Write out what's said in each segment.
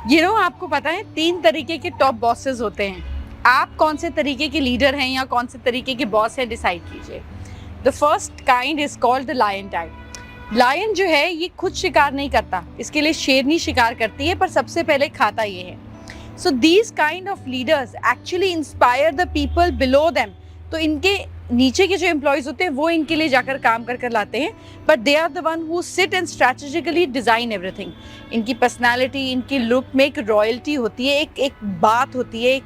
आपको पता है 3 तरीके के टॉप बॉसेस होते हैं। आप कौन से तरीके के लीडर हैं या कौन से तरीके के बॉस हैं, डिसाइड कीजिए। The first kind is called the lion type. Lion जो है ये खुद शिकार नहीं करता, इसके लिए शेरनी शिकार करती है, पर सबसे पहले खाता ये है। So these kind of leaders actually inspire the people below them. तो इनके नीचे के जो एम्प्लॉयज होते हैं वो इनके लिए जाकर काम कर लाते हैं, but they are the one who sit and strategically design everything. इनकी पर्सनालिटी, इनकी लुक में एक रॉयल्टी होती है, एक बात होती है,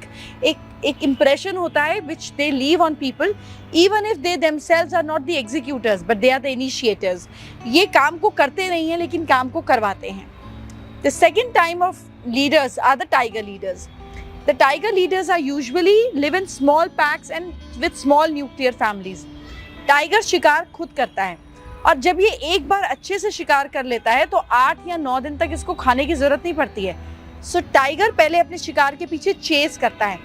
एक इम्प्रेशन होता है which they leave on people even if they themselves are not the executors but they are the initiators. ये काम को करते नहीं है लेकिन काम को करवाते हैं। The second time of leaders are the tiger leaders. The tiger leaders are usually live in small packs and with small nuclear families. Tiger शिकार खुद करता है और जब ये एक बार अच्छे से शिकार कर लेता है तो 8 या 9 दिन तक इसको खाने की जरूरत नहीं पड़ती है। सो टाइगर पहले अपने शिकार के पीछे चेस करता है,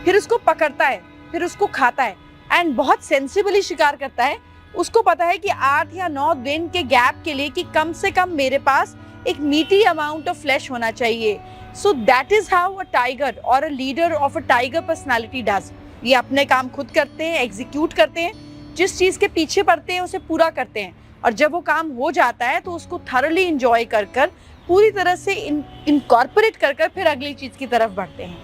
फिर उसको पकड़ता है, फिर उसको खाता है एंड बहुत सेंसिबली शिकार करता है। उसको पता है कि 8 या 9 दिन के गैप के लिए कि कम से कम मेरे पास एक मीटी अमाउंट ऑफ फ्लैश होना चाहिए। So that is how a tiger और a leader of a tiger personality does. ये अपने काम खुद करते हैं, एग्जीक्यूट करते हैं, जिस चीज़ के पीछे पड़ते हैं उसे पूरा करते हैं, और जब वो काम हो जाता है तो उसको थरली इंजॉय कर पूरी तरह से इनकॉर्पोरेट कर फिर अगली चीज़ की तरफ बढ़ते हैं।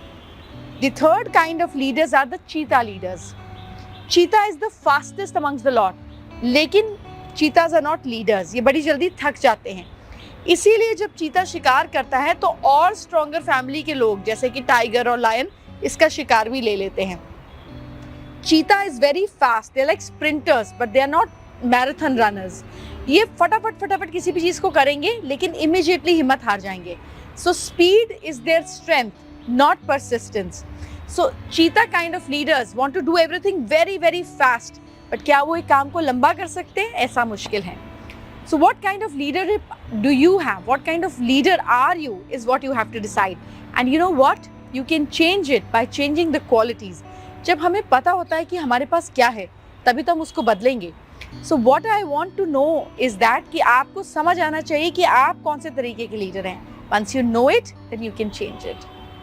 The third kind of leaders are the cheetah leaders. Cheetah is the fastest amongst the lot, लेकिन चीताज आर नॉट लीडर्स। ये बड़ी जल्दी थक जाते हैं, इसीलिए जब चीता शिकार करता है तो और स्ट्रॉन्गर फैमिली के लोग जैसे कि टाइगर और लायन इसका शिकार भी ले लेते हैं। Cheetah is very fast, they are like sprinters but they are not marathon runners. ये फटाफट किसी भी चीज़ को करेंगे लेकिन इमीडिएटली हिम्मत हार जाएंगे। So speed is their strength, not persistence. So cheetah kind of leaders want to do everything very very fast, but क्या वो एक काम को लंबा कर सकते हैं? ऐसा मुश्किल है। So what kind of leader do you have? What kind of leader are you is what you have to decide. And you know what? You can change it by changing the qualities. जब हमें पता होता है कि हमारे पास क्या है तभी तो हम उसको बदलेंगे। So what I want to know is that कि आपको समझ आना चाहिए कि आप कौन से तरीके के लीडर हैं। Once you know it, then you can change it.